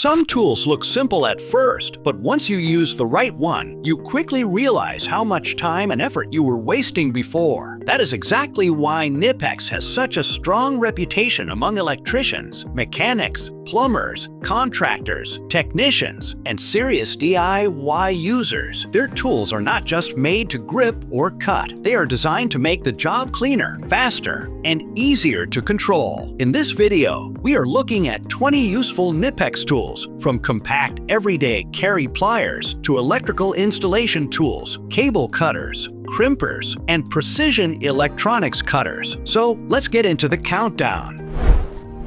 Some tools look simple at first, but once you use the right one, you quickly realize how much time and effort you were wasting before. That is exactly why KNIPEX has such a strong reputation among electricians, mechanics, plumbers, contractors, technicians, and serious DIY users. Their tools are not just made to grip or cut. They are designed to make the job cleaner, faster, and easier to control. In this video, we are looking at 20 useful KNIPEX tools, from compact everyday carry pliers to electrical installation tools, cable cutters, crimpers, and precision electronics cutters. So let's get into the countdown.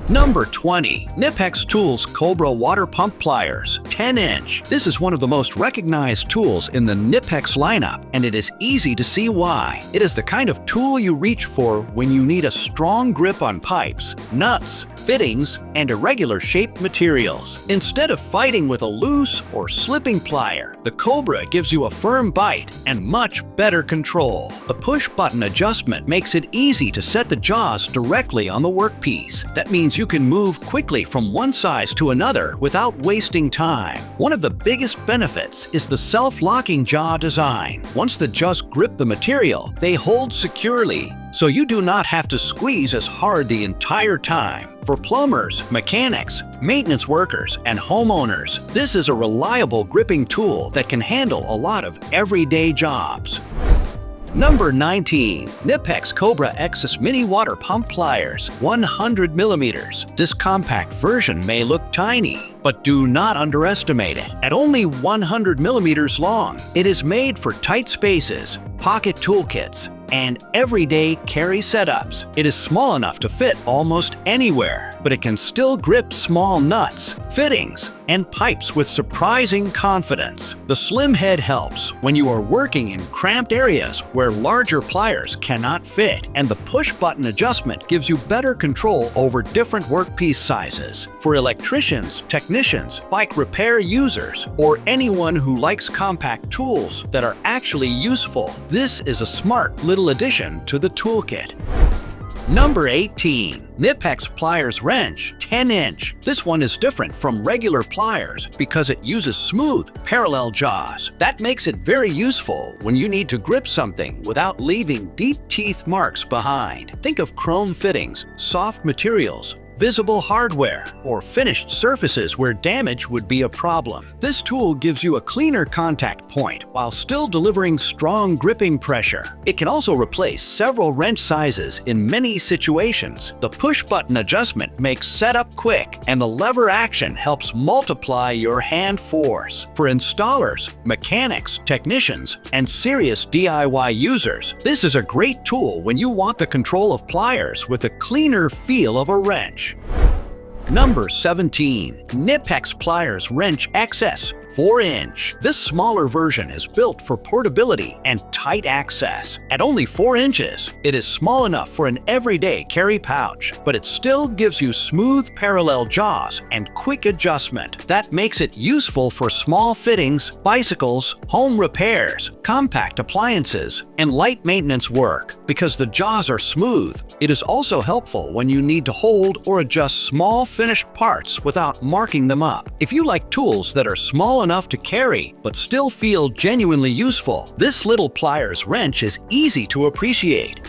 Number 20. KNIPEX Tools Cobra Water Pump Pliers, 10-inch. This is one of the most recognized tools in the KNIPEX lineup, and it is easy to see why. It is the kind of tool you reach for when you need a strong grip on pipes, nuts, fittings, and irregular-shaped materials. Instead of fighting with a loose or slipping plier, the Cobra gives you a firm bite and much better control. The push-button adjustment makes it easy to set the jaws directly on the workpiece. That means you can move quickly from one size to another without wasting time. One of the biggest benefits is the self-locking jaw design. Once the jaws grip the material, they hold securely, so you do not have to squeeze as hard the entire time. For plumbers, mechanics, maintenance workers, and homeowners, this is a reliable gripping tool that can handle a lot of everyday jobs. Number 19. KNIPEX Cobra XS Mini Water Pump Pliers, 100 millimeters. This compact version may look tiny, but do not underestimate it. At only 100 millimeters long, it is made for tight spaces, pocket toolkits, and everyday carry setups. It is small enough to fit almost anywhere, but it can still grip small nuts, fittings, and pipes with surprising confidence. The slim head helps when you are working in cramped areas where larger pliers cannot fit, and the push-button adjustment gives you better control over different workpiece sizes. For electricians, technicians, bike repair users, or anyone who likes compact tools that are actually useful, this is a smart little addition to the toolkit. Number 18. KNIPEX Pliers Wrench, 10-inch. This one is different from regular pliers because it uses smooth, parallel jaws. That makes it very useful when you need to grip something without leaving deep teeth marks behind. Think of chrome fittings, soft materials, visible hardware, or finished surfaces where damage would be a problem. This tool gives you a cleaner contact point while still delivering strong gripping pressure. It can also replace several wrench sizes in many situations. The push-button adjustment makes setup quick, and the lever action helps multiply your hand force. For installers, mechanics, technicians, and serious DIY users, this is a great tool when you want the control of pliers with a cleaner feel of a wrench. Number 17. KNIPEX Pliers Wrench XS, 4-inch. This smaller version is built for portability and tight access. At only 4 inches, it is small enough for an everyday carry pouch, but it still gives you smooth parallel jaws and quick adjustment. That makes it useful for small fittings, bicycles, home repairs, compact appliances, and light maintenance work. Because the jaws are smooth, it is also helpful when you need to hold or adjust small finished parts without marking them up. If you like tools that are small enough to carry but still feel genuinely useful, this little pliers wrench is easy to appreciate.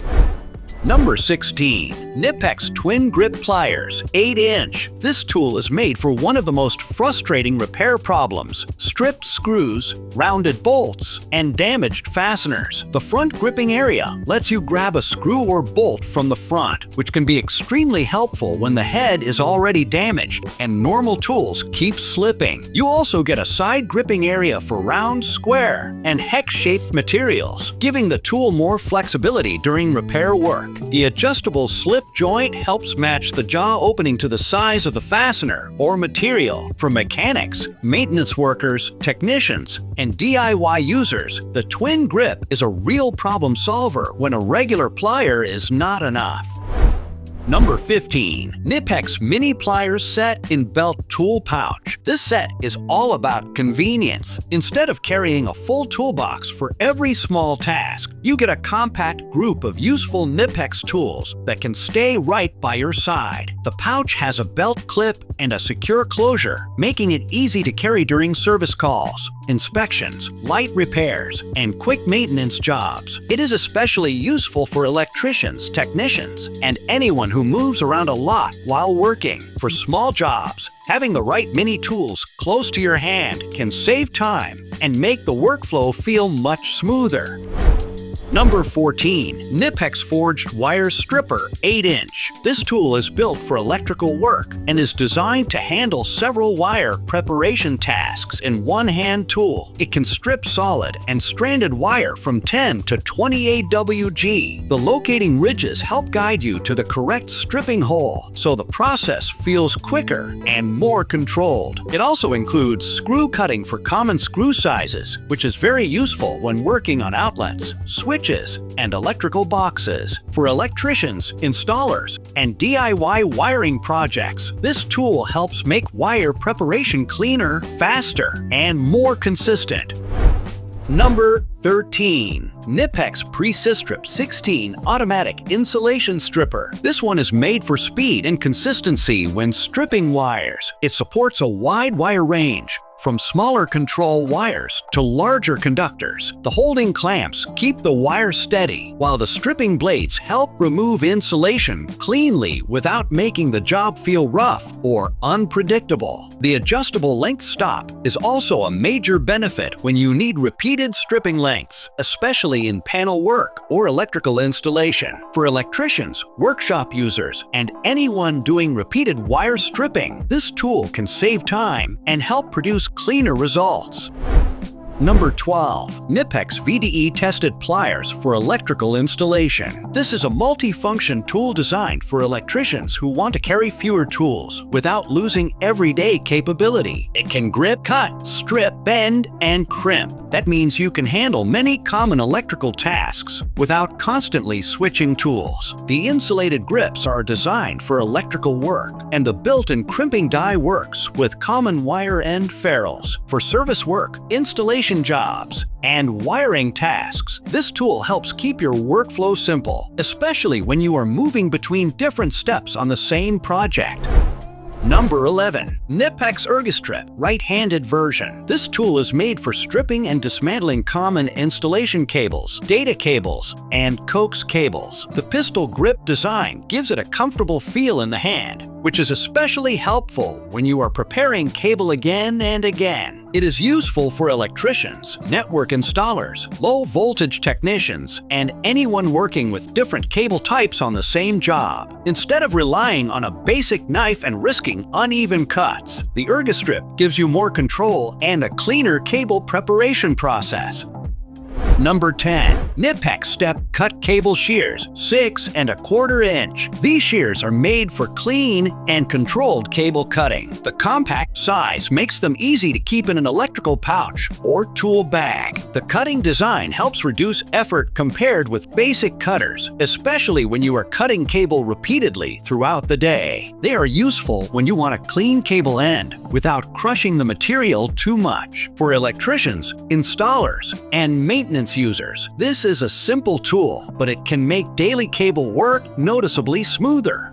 Number 16. KNIPEX TwinGrip Pliers, 8-inch. This tool is made for one of the most frustrating repair problems: stripped screws, rounded bolts, and damaged fasteners. The front gripping area lets you grab a screw or bolt from the front, which can be extremely helpful when the head is already damaged and normal tools keep slipping. You also get a side gripping area for round, square, and hex-shaped materials, giving the tool more flexibility during repair work. The adjustable slip joint helps match the jaw opening to the size of the fastener or material. For mechanics, maintenance workers, technicians, and DIY users, the TwinGrip is a real problem solver when a regular plier is not enough. Number 15. KNIPEX Mini Pliers Set in Belt Tool Pouch. This set is all about convenience. Instead of carrying a full toolbox for every small task, you get a compact group of useful KNIPEX tools that can stay right by your side. The pouch has a belt clip and a secure closure, making it easy to carry during service calls, inspections, light repairs, and quick maintenance jobs. It is especially useful for electricians, technicians, and anyone who moves around a lot while working. For small jobs, having the right mini tools close to your hand can save time and make the workflow feel much smoother. Number 14. KNIPEX Forged Wire Stripper 8-inch. This tool is built for electrical work and is designed to handle several wire preparation tasks in one hand tool. It can strip solid and stranded wire from 10 to 28 WG. The locating ridges help guide you to the correct stripping hole, so the process feels quicker and more controlled. It also includes screw cutting for common screw sizes, which is very useful when working on outlets, switches, and electrical boxes. For electricians, installers, and DIY wiring projects, this tool helps make wire preparation cleaner, faster, and more consistent. Number 13. KNIPEX PreciStrip16 Automatic Insulation Stripper. This one is made for speed and consistency when stripping wires. It supports a wide wire range, from smaller control wires to larger conductors. The holding clamps keep the wire steady, while the stripping blades help remove insulation cleanly without making the job feel rough or unpredictable. The adjustable length stop is also a major benefit when you need repeated stripping lengths, especially in panel work or electrical installation. For electricians, workshop users, and anyone doing repeated wire stripping, this tool can save time and help produce cleaner results. Number 12. KNIPEX VDE Tested Pliers for Electrical Installation. This is a multi-function tool designed for electricians who want to carry fewer tools without losing everyday capability. It can grip, cut, strip, bend, and crimp. That means you can handle many common electrical tasks without constantly switching tools. The insulated grips are designed for electrical work, and the built-in crimping die works with common wire end ferrules. For service work, installation jobs, and wiring tasks, this tool helps keep your workflow simple, especially when you are moving between different steps on the same project. Number 11. KNIPEX ErgoStrip right-handed version. This tool is made for stripping and dismantling common installation cables, data cables, and coax cables. The pistol grip design gives it a comfortable feel in the hand, which is especially helpful when you are preparing cable again and again. It is useful for electricians, network installers, low-voltage technicians, and anyone working with different cable types on the same job. Instead of relying on a basic knife and risking uneven cuts, the ErgoStrip gives you more control and a cleaner cable preparation process. Number 10. KNIPEX Step Cut Cable Shears 6 1/4 inch. These shears are made for clean and controlled cable cutting. The compact size makes them easy to keep in an electrical pouch or tool bag. The cutting design helps reduce effort compared with basic cutters, especially when you are cutting cable repeatedly throughout the day. They are useful when you want a clean cable end without crushing the material too much. For electricians, installers, and maintenance users, this is a simple tool, but it can make daily cable work noticeably smoother.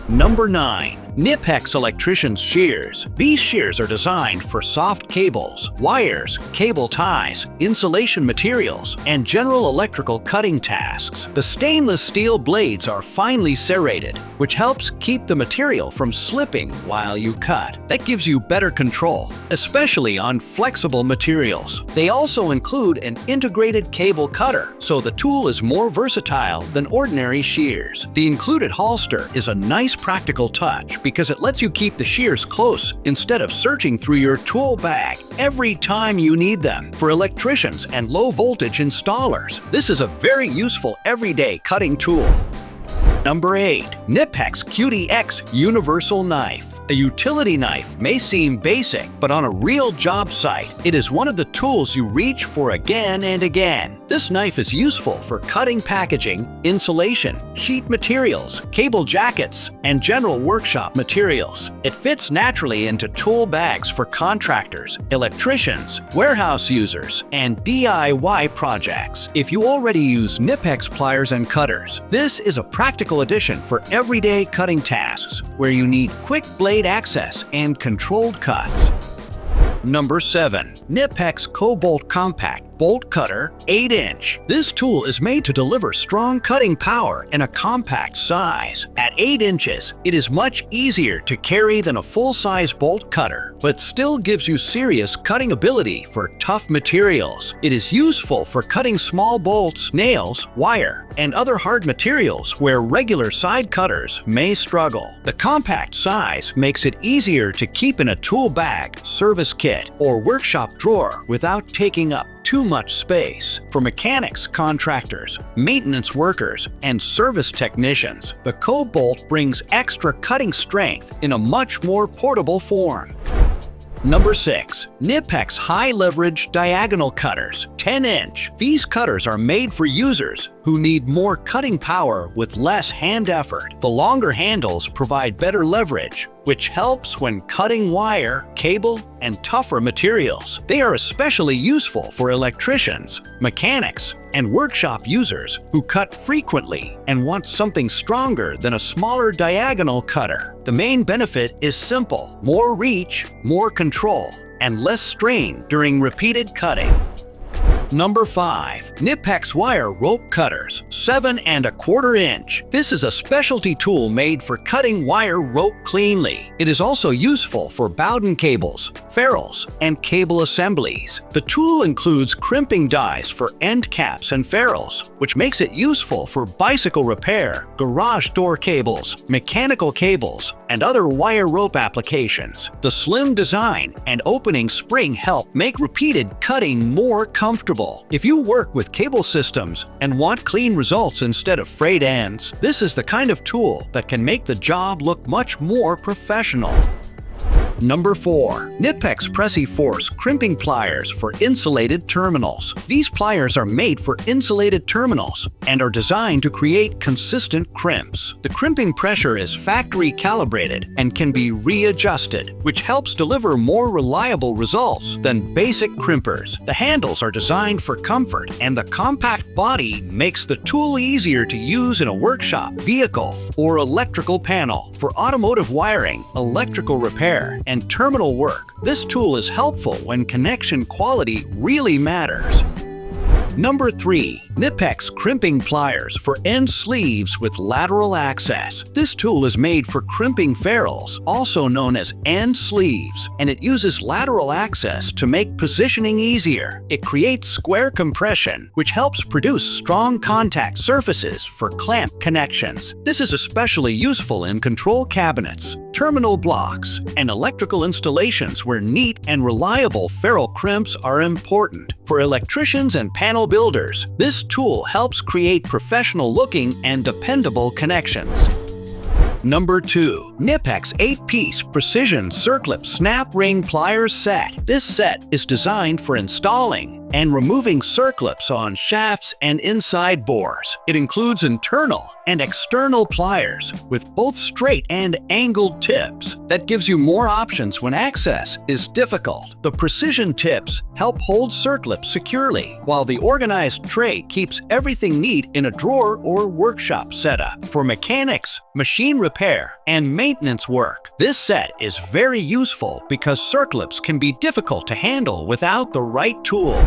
Number 9. KNIPEX Electricians Shears. These shears are designed for soft cables, wires, cable ties, insulation materials, and general electrical cutting tasks. The stainless steel blades are finely serrated, which helps keep the material from slipping while you cut. That gives you better control, especially on flexible materials. They also include an integrated cable cutter, so the tool is more versatile than ordinary shears. The included holster is a nice practical touch because it lets you keep the shears close instead of searching through your tool bag every time you need them. For electricians and low-voltage installers, this is a very useful everyday cutting tool. Number 8. KNIPEX QDX Universal Knife. A utility knife may seem basic, but on a real job site, it is one of the tools you reach for again and again. This knife is useful for cutting packaging, insulation, sheet materials, cable jackets, and general workshop materials. It fits naturally into tool bags for contractors, electricians, warehouse users, and DIY projects. If you already use KNIPEX pliers and cutters, this is a practical addition for everyday cutting tasks where you need quick blade access and controlled cuts. Number 7. KNIPEX CoBolt Compact Bolt Cutter 8-inch. This tool is made to deliver strong cutting power in a compact size. At 8 inches, it is much easier to carry than a full-size bolt cutter, but still gives you serious cutting ability for tough materials. It is useful for cutting small bolts, nails, wire, and other hard materials where regular side cutters may struggle. The compact size makes it easier to keep in a tool bag, service kit, or workshop drawer without taking up too much space. For mechanics, contractors, maintenance workers, and service technicians, the CoBolt brings extra cutting strength in a much more portable form. Number 6. KNIPEX High Leverage Diagonal Cutters 10-inch. These cutters are made for users who need more cutting power with less hand effort. The longer handles provide better leverage, which helps when cutting wire, cable, and tougher materials. They are especially useful for electricians, mechanics, and workshop users who cut frequently and want something stronger than a smaller diagonal cutter. The main benefit is simple: more reach, more control, and less strain during repeated cutting. Number 5. KNIPEX Wire Rope Cutters 7 1/4 inch. This is a specialty tool made for cutting wire rope cleanly. It is also useful for Bowden cables, ferrules, and cable assemblies. The tool includes crimping dies for end caps and ferrules, which makes it useful for bicycle repair, garage door cables, mechanical cables, and other wire rope applications. The slim design and opening spring help make repeated cutting more comfortable. If you work with cable systems and want clean results instead of frayed ends, this is the kind of tool that can make the job look much more professional. Number 4. KNIPEX PreciForce Crimping Pliers for Insulated Terminals. These pliers are made for insulated terminals and are designed to create consistent crimps. The crimping pressure is factory calibrated and can be readjusted, which helps deliver more reliable results than basic crimpers. The handles are designed for comfort, and the compact body makes the tool easier to use in a workshop, vehicle, or electrical panel. For automotive wiring, electrical repair, and terminal work, this tool is helpful when connection quality really matters. Number 3. KNIPEX Crimping Pliers for End Sleeves with Lateral Access. This tool is made for crimping ferrules, also known as end sleeves, and it uses lateral access to make positioning easier. It creates square compression, which helps produce strong contact surfaces for clamp connections. This is especially useful in control cabinets, terminal blocks, and electrical installations where neat and reliable ferrule crimps are important. For electricians and panel builders, this tool helps create professional-looking and dependable connections. Number 2. KNIPEX 8-piece Precision Circlip Snap Ring Pliers Set. This set is designed for installing and removing circlips on shafts and inside bores. It includes internal and external pliers with both straight and angled tips. That gives you more options when access is difficult. The precision tips help hold circlips securely, while the organized tray keeps everything neat in a drawer or workshop setup. For mechanics, machine repair, and maintenance work, this set is very useful because circlips can be difficult to handle without the right tool.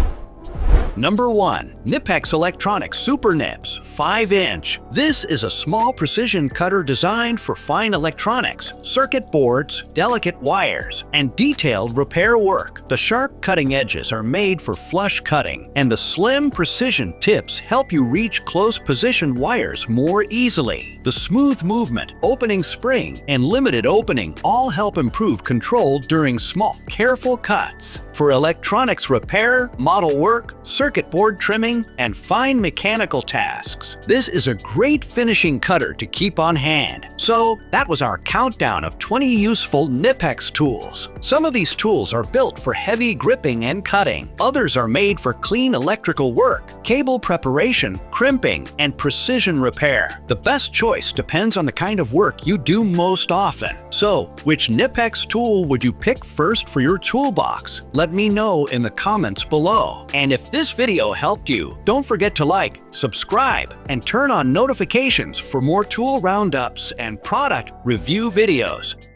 Number 1. KNIPEX Electronics Super Knips 5-inch. This is a small precision cutter designed for fine electronics, circuit boards, delicate wires, and detailed repair work. The sharp cutting edges are made for flush cutting, and the slim precision tips help you reach close position wires more easily. The smooth movement, opening spring, and limited opening all help improve control during small, careful cuts. For for electronics repair, model work, circuit board trimming, and fine mechanical tasks. This is a great finishing cutter to keep on hand. So that was our countdown of 20 useful KNIPEX tools. Some of these tools are built for heavy gripping and cutting. Others are made for clean electrical work, cable preparation, crimping, and precision repair. The best choice depends on the kind of work you do most often. So, which KNIPEX tool would you pick first for your toolbox? Let me know in the comments below. And if this video helped you, don't forget to like, subscribe, and turn on notifications for more tool roundups and product review videos.